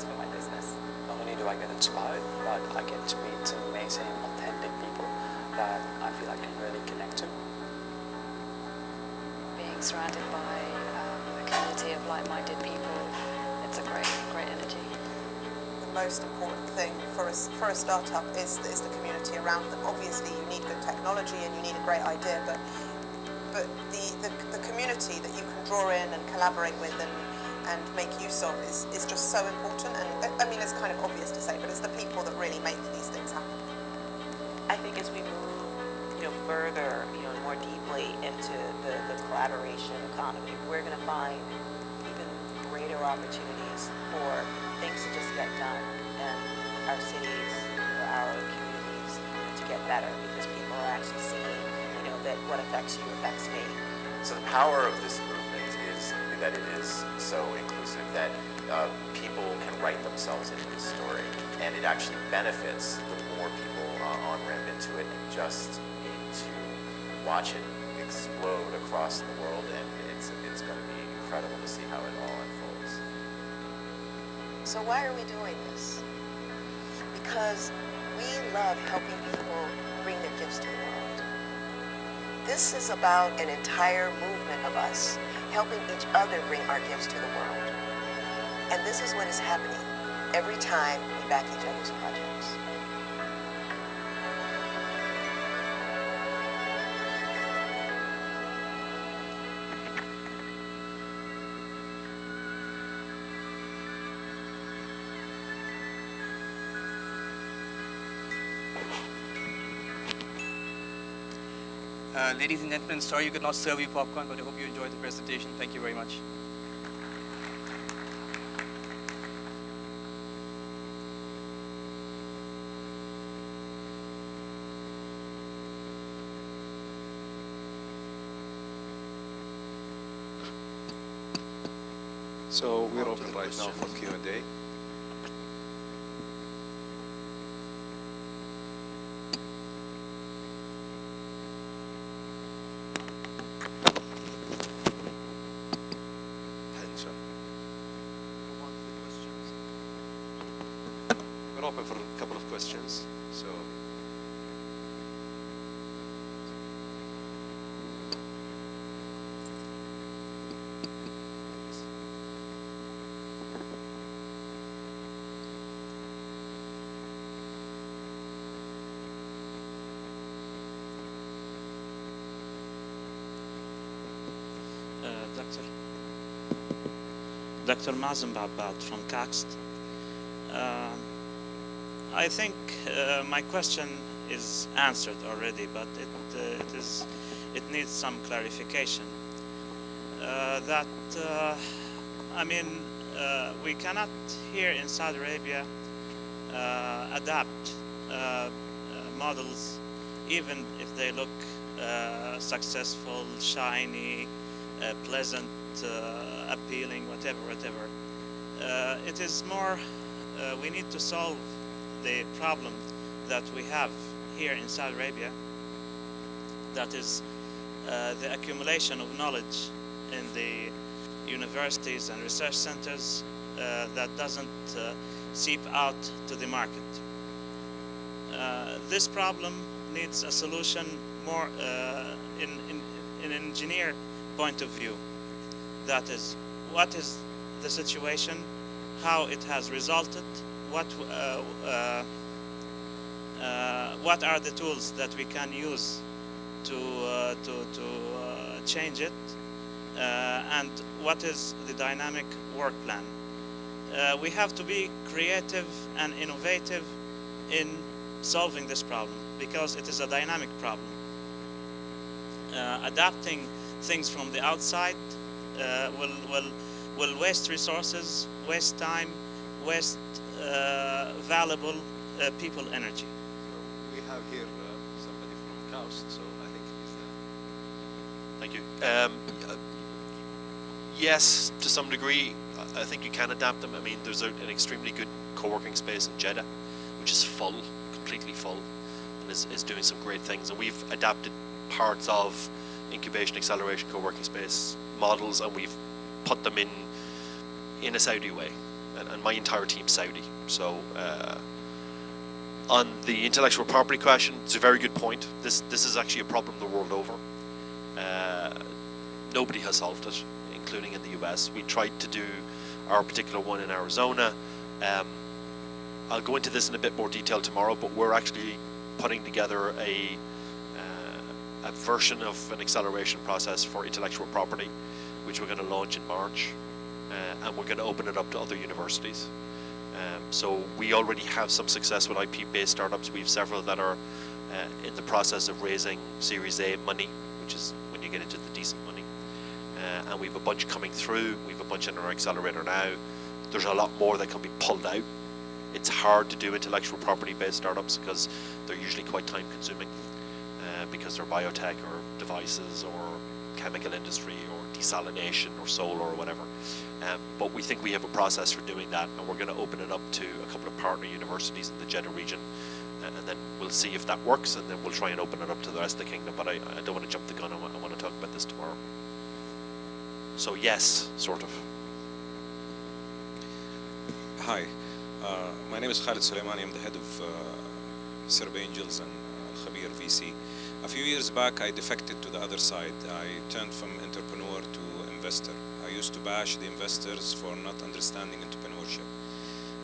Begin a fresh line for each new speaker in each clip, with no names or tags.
for my business. Not only do I get inspired, but I get to meet some amazing, authentic people that I feel I can really connect to.
Being surrounded by a community of like-minded people, it's a great energy.
The most important thing for a startup is the community around them. Obviously, you need good technology and you need a great idea, but the community that you can draw in and collaborate with and make use of is just so important. And I mean, it's kind of obvious to say, but it's the people that really make these things happen.
I think as we move, further, more deeply into the collaboration economy, we're going to find even greater opportunities for things to just get done, and our cities, our communities, to get better because people are actually seeing, that what affects you affects me.
So the power of this movement is that it is so inclusive that people can write themselves into the story, and it actually benefits the more people on-ramp into it and just need to watch it explode across the world, and it's going to be incredible to see how it all unfolds.
So why are we doing this? Because we love helping people bring their gifts to the world. This is about an entire movement of us helping each other bring our gifts to the world. And this is what is happening every time we back each other's projects.
Ladies and gentlemen, sorry you could not serve you popcorn, but I hope you enjoyed the presentation. Thank you very much.
So we're open right now for Q&A. We're open for a couple of questions. So.
Dr. Mazem Babad from Caxt. I think my question is answered already, but it needs some clarification. We cannot here in Saudi Arabia adapt models, even if they look successful, shiny, pleasant, appealing, whatever. It is more, we need to solve the problem that we have here in Saudi Arabia, that is the accumulation of knowledge in the universities and research centers that doesn't seep out to the market. This problem needs a solution more in an engineer point of view. That is, what is the situation, how it has resulted, what are the tools that we can use to change it, and what is the dynamic work plan. We have to be creative and innovative in solving this problem because it is a dynamic problem. Adapting things from the outside will waste resources, waste time, waste valuable people energy.
So we have here somebody from Caust, so I think he's there.
Thank you. Yes, to some degree, I think you can adapt them. I mean, there's an extremely good co-working space in Jeddah, which is full, completely full, and is doing some great things. And we've adapted parts of incubation, acceleration, co-working space models, and we've put them in a Saudi way. and my entire team Saudi. So on the intellectual property question, it's a very good point. This is actually a problem the world over. Nobody has solved it, including in the US. We tried to do our particular one in Arizona. I'll go into this in a bit more detail tomorrow, but we're actually putting together a version of an acceleration process for intellectual property, which we're going to launch in March, and we're going to open it up to other universities. So we already have some success with IP-based startups. We have several that are in the process of raising Series A money, which is when you get into the decent money. And we have a bunch coming through. We have a bunch in our accelerator now. There's a lot more that can be pulled out. It's hard to do intellectual property-based startups because they're usually quite time-consuming because they're biotech or devices or chemical industry or desalination or solar or whatever. But we think we have a process for doing that, and we're going to open it up to a couple of partner universities in the Jeddah region, and then we'll see if that works, and then we'll try and open it up to the rest of the kingdom. But I don't want to jump the gun. I want to talk about this tomorrow. So yes, sort of.
Hi, my name is Khalid Soleimani. I'm the head of Serb Angels and Khabir VC. A few years back, I defected to the other side. I turned from entrepreneur to investor. I used to bash the investors for not understanding entrepreneurship.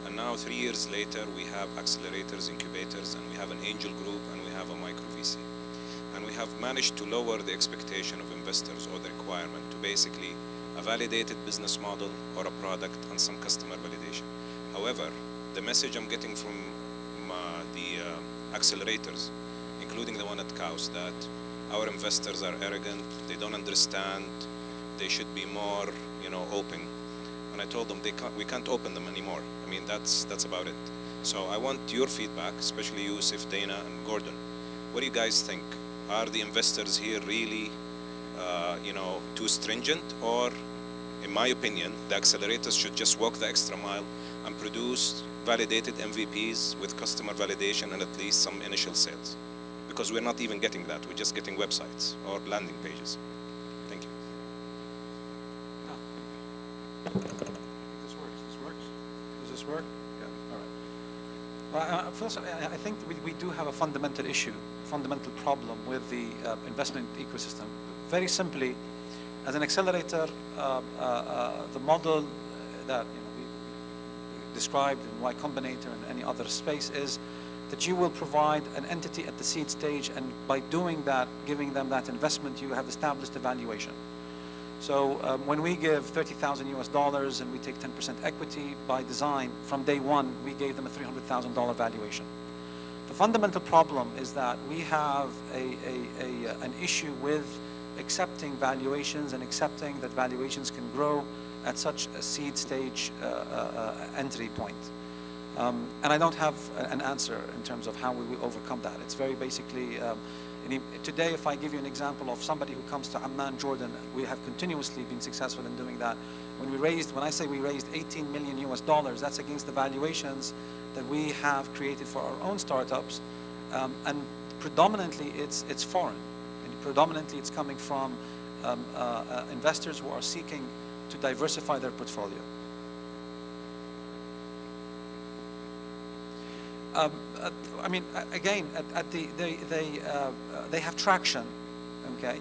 And now, 3 years later, we have accelerators, incubators, and we have an angel group, and we have a micro VC. And we have managed to lower the expectation of investors or the requirement to basically a validated business model or a product and some customer validation. However, the message I'm getting from the accelerators, including the one at Kaus, that our investors are arrogant, they don't understand, they should be more, open. And I told them we can't open them anymore. I mean, that's about it. So I want your feedback, especially Yusuf, Dana, and Gordon. What do you guys think? Are the investors here really, too stringent? Or, in my opinion, the accelerators should just walk the extra mile and produce validated MVPs with customer validation and at least some initial sales? Because we're not even getting that. We're just getting websites or landing pages. Thank you.
This works. Does this work? Yeah. All right. Well, first, I think we do have a fundamental issue, fundamental problem with the investment ecosystem. Very simply, as an accelerator, the model that we described in Y Combinator and any other space is that you will provide an entity at the seed stage, and by doing that, giving them that investment, you have established a valuation. So when we give $30,000 US and we take 10% equity, by design, from day one, we gave them a $300,000 valuation. The fundamental problem is that we have an issue with accepting valuations and accepting that valuations can grow at such a seed stage entry point. And I don't have an answer in terms of how we will overcome that. It's very basically, today if I give you an example of somebody who comes to Amman, Jordan, we have continuously been successful in doing that. When I say we raised 18 million US dollars, that's against the valuations that we have created for our own startups. And predominantly it's foreign. And predominantly it's coming from investors who are seeking to diversify their portfolio. I mean, again, they have traction, okay.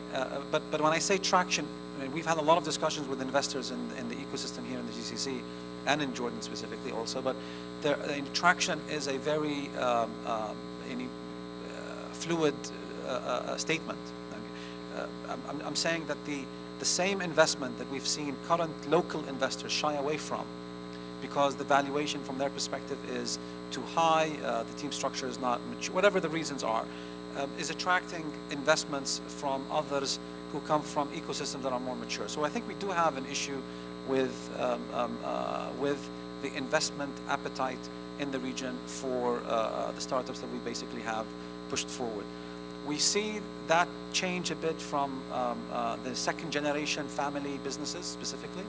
But when I say traction, I mean, we've had a lot of discussions with investors in the ecosystem here in the GCC, and in Jordan specifically also. But the traction is a very fluid statement. I'm saying that the same investment that we've seen current local investors shy away from, because the valuation from their perspective is too high, the team structure is not mature, whatever the reasons are, is attracting investments from others who come from ecosystems that are more mature. So I think we do have an issue with the investment appetite in the region for the startups that we basically have pushed forward. We see that change a bit from the second generation family businesses specifically.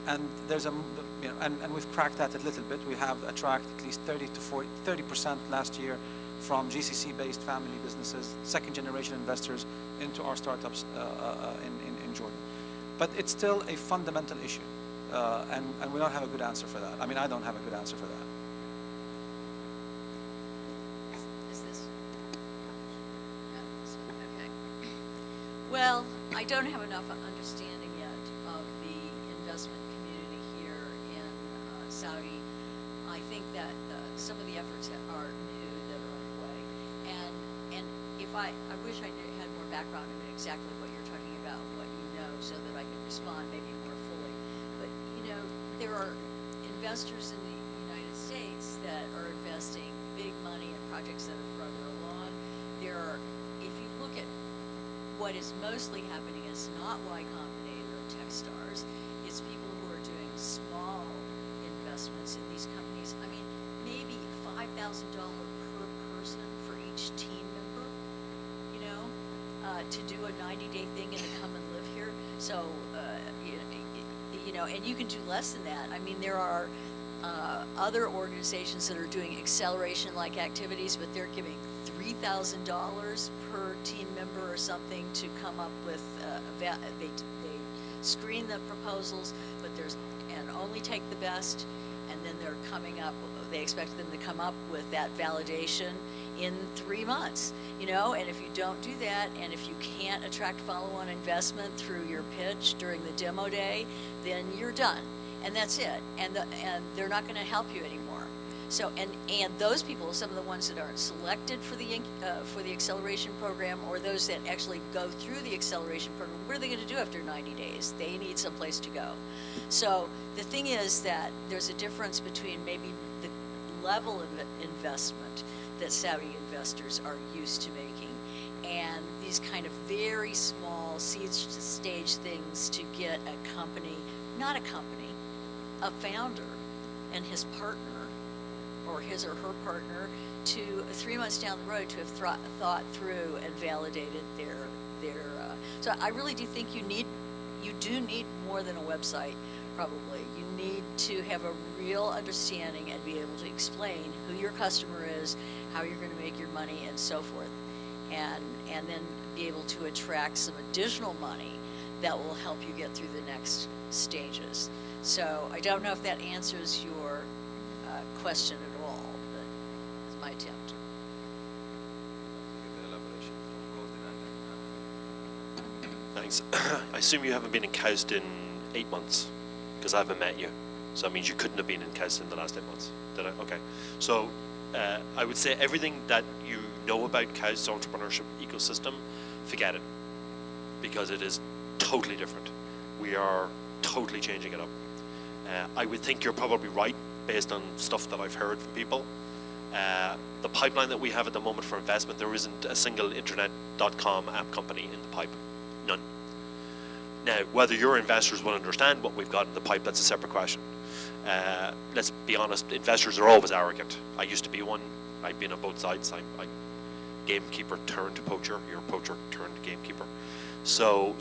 And there's and we've cracked that a little bit. We have attracted at least 30% last year from GCC-based family businesses, second-generation investors into our startups in Jordan. But it's still a fundamental issue. And we don't have a good answer for that. I mean, I don't have a good answer for that.
Is this? Okay. Well, I don't have enough understanding yet of the investment community here in Saudi. I think that some of the efforts are new that are underway, and if I wish I had more background in exactly what you're talking about, what you know, so that I could respond maybe more fully. But you know, there are investors in the United States that are investing big money in projects that are further along. There are, if you look at what is mostly happening, it's not Y Combinator or Techstars. It's people who are doing small investments in these companies. I mean, maybe $5,000 per person for each team member, you know, to do a 90-day thing and to come and live here. So, you know, and you can do less than that. I mean, there are other organizations that are doing acceleration-like activities, but they're giving $3,000 per team member or something to come up with, they screen the proposals, but and only take the best, and then they're coming up, they expect them to come up with that validation in 3 months, you know, and if you don't do that, and if you can't attract follow-on investment through your pitch during the demo day, then you're done, and that's it, and they're not going to help you anymore. So, and those people, some of the ones that aren't selected for the acceleration program, or those that actually go through the acceleration program, what are they going to do after 90 days? They need someplace to go. So the thing is that there's a difference between maybe the level of investment that Saudi investors are used to making, and these kind of very small seed stage things to get a company, not a company, a founder and his partner, or his or her partner, to 3 months down the road to have thought through and validated their so I really do think you do need more than a website, probably. You need to have a real understanding and be able to explain who your customer is, how you're going to make your money, and so forth, and then be able to attract some additional money that will help you get through the next stages. So I don't know if that answers your question at all, but it's my attempt.
Thanks. I assume you haven't been in KAUST in 8 months, because I haven't met you. So that means you couldn't have been in KAUST in the last 8 months. Did I? Okay. So I would say everything that you know about KAUST's entrepreneurship ecosystem, forget it, because it is totally different. We are totally changing it up. I would think you're probably right based on stuff that I've heard from people. The pipeline that we have at the moment for investment, there isn't a single internet.com app company in the pipe. None. Now, whether your investors will understand what we've got in the pipe, that's a separate question. Let's be honest, investors are always arrogant. I used to be one. I've been on both sides. I'm gamekeeper turned poacher. You're a poacher turned gamekeeper. So,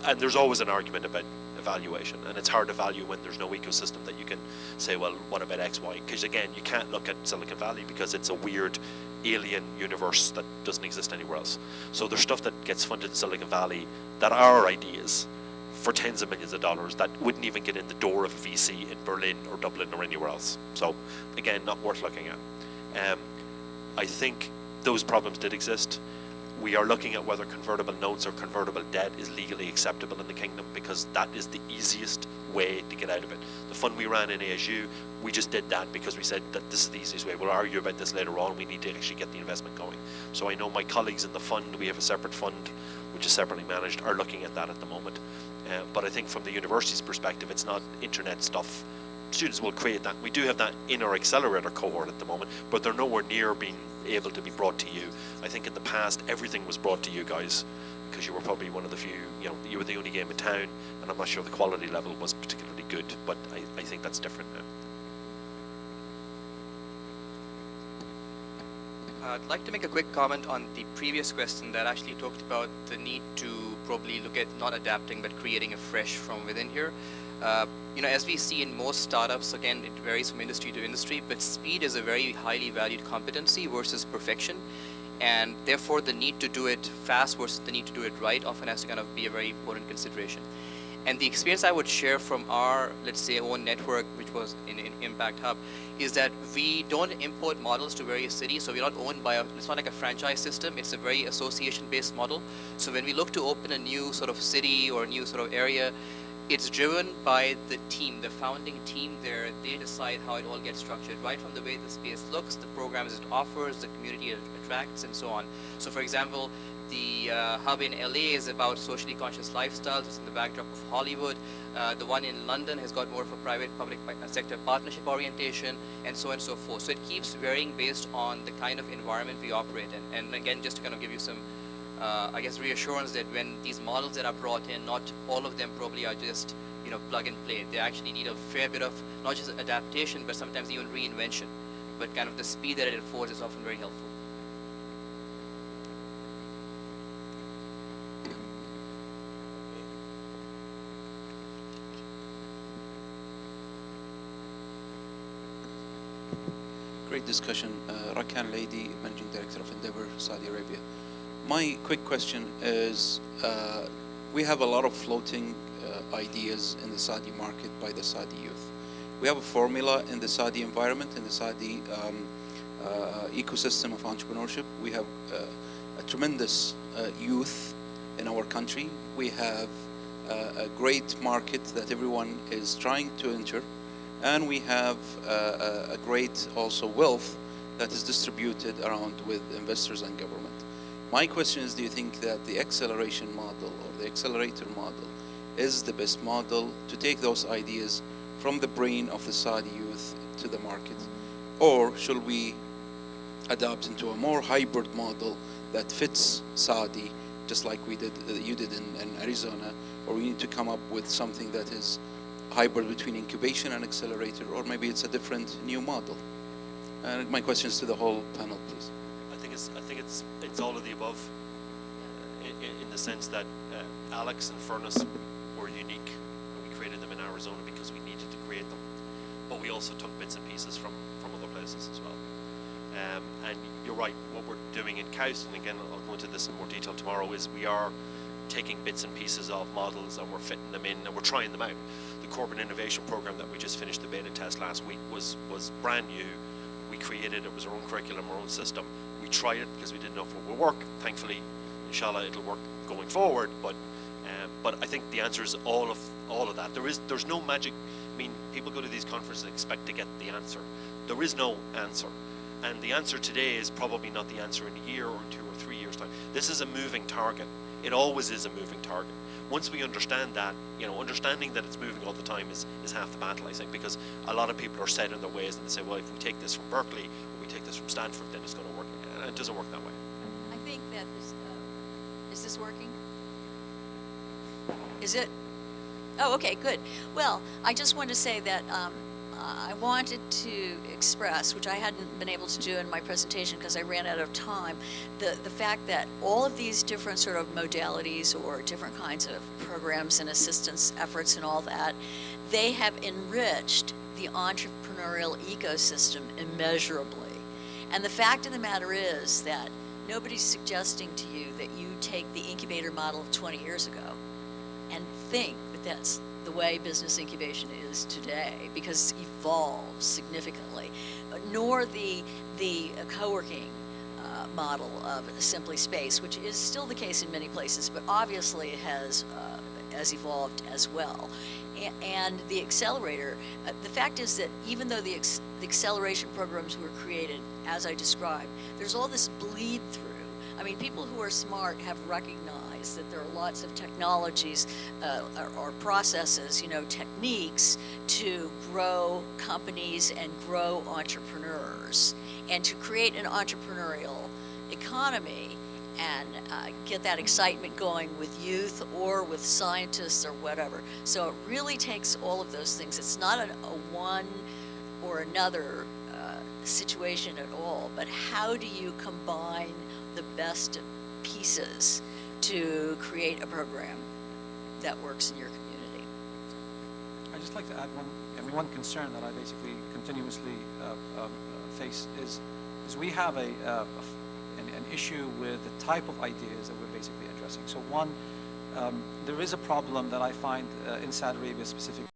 and there's always an argument about evaluation, and it's hard to value when there's no ecosystem that you can say, well, what about X, Y? Because again, you can't look at Silicon Valley because it's a weird alien universe that doesn't exist anywhere else. So there's stuff that gets funded in Silicon Valley that are ideas for tens of millions of dollars that wouldn't even get in the door of a VC in Berlin or Dublin or anywhere else. So again, not worth looking at. I think those problems did exist. We are looking at whether convertible notes or convertible debt is legally acceptable in the kingdom, because that is the easiest way to get out of it. The fund we ran in ASU, we just did that because we said that this is the easiest way. We'll argue about this later on. We need to actually get the investment going. So I know my colleagues in the fund, we have a separate fund which is separately managed, are looking at that at the moment. But I think from the university's perspective, it's not internet stuff. Students will create that. We do have that in our accelerator cohort at the moment, but they're nowhere near being able to be brought to you. I think in the past, everything was brought to you guys because you were probably one of the few, you were the only game in town, and I'm not sure the quality level was particularly good, but I think that's different now.
I'd like to make a quick comment on the previous question that actually talked about the need to probably look at not adapting but creating afresh from within here. As we see in most startups, again, it varies from industry to industry, but speed is a very highly valued competency versus perfection. And therefore, the need to do it fast versus the need to do it right often has to kind of be a very important consideration. And the experience I would share from our, let's say, own network, which was in Impact Hub, is that we don't import models to various cities. So we're not owned by it's not like a franchise system. It's a very association-based model. So when we look to open a new sort of city or a new sort of area, it's driven by the team, the founding team there. They decide how it all gets structured, right from the way the space looks, the programs it offers, the community it attracts, and so on. So for example, the hub in LA is about socially conscious lifestyles. It's in the backdrop of Hollywood. The one in London has got more of a private-public sector partnership orientation, and so on and so forth. So it keeps varying based on the kind of environment we operate in. And again, just to kind of give you some, I guess, reassurance that when these models that are brought in, not all of them probably are just, you know, plug and play. They actually need a fair bit of not just adaptation, but sometimes even reinvention. But kind of the speed that it affords is often very helpful.
Great discussion. Rakan Lady, Managing Director of Endeavor, Saudi Arabia. My quick question is, we have a lot of floating ideas in the Saudi market by the Saudi youth. We have a formula in the Saudi environment, in the Saudi ecosystem of entrepreneurship. We have a tremendous youth in our country. We have a great market that everyone is trying to enter. And we have a great also wealth that is distributed around with investors and government. My question is, do you think that the acceleration model or the accelerator model is the best model to take those ideas from the brain of the Saudi youth to the market? Or should we adapt into a more hybrid model that fits Saudi, just like you did in Arizona, or we need to come up with something that is hybrid between incubation and accelerator, or maybe it's a different new model? And my question is to the whole panel, please.
I think it's all of the above, in the sense that Alex and Furnace were unique, and we created them in Arizona because we needed to create them. But we also took bits and pieces from other places as well. And you're right, what we're doing in KAUST, and again I'll go into this in more detail tomorrow, is we are taking bits and pieces of models and we're fitting them in and we're trying them out. The Corporate Innovation Program that we just finished the beta test last week was brand new. We created it was our own curriculum, our own system. We tried it because we didn't know if it would work. Thankfully, inshallah, it'll work going forward. But I think the answer is all of that. There's no magic. I mean, people go to these conferences and expect to get the answer. There is no answer. And the answer today is probably not the answer in a year or 2 or 3 years' time. This is a moving target. It always is a moving target. Once we understand that, understanding that it's moving all the time is half the battle, I think, because a lot of people are set in their ways and they say, well, if we take this from Berkeley or we take this from Stanford, then it's going to work. And it doesn't work that way.
I think that this, is this working? Is it? Oh, okay, good. Well, I just wanted to say that I wanted to express, which I hadn't been able to do in my presentation because I ran out of time, the fact that all of these different sort of modalities or different kinds of programs and assistance efforts and all that, they have enriched the entrepreneurial ecosystem immeasurably. And the fact of the matter is that nobody's suggesting to you that you take the incubator model of 20 years ago and think that that's the way business incubation is today, because it's evolved significantly, nor the co-working model of Simply Space, which is still the case in many places, but obviously it has evolved as well. And the accelerator, the fact is that even though the acceleration programs were created, as I described, there's all this bleed through. I mean, people who are smart have recognized that there are lots of technologies or processes, techniques to grow companies and grow entrepreneurs, and to create an entrepreneurial economy and get that excitement going with youth or with scientists or whatever. So it really takes all of those things. It's not a one or another situation at all, but how do you combine the best pieces to create a program that works in your community?
I'd just like to add one concern that I basically continuously face is we have an issue with the type of ideas that we're basically addressing. So one, There is a problem that I find in Saudi Arabia specifically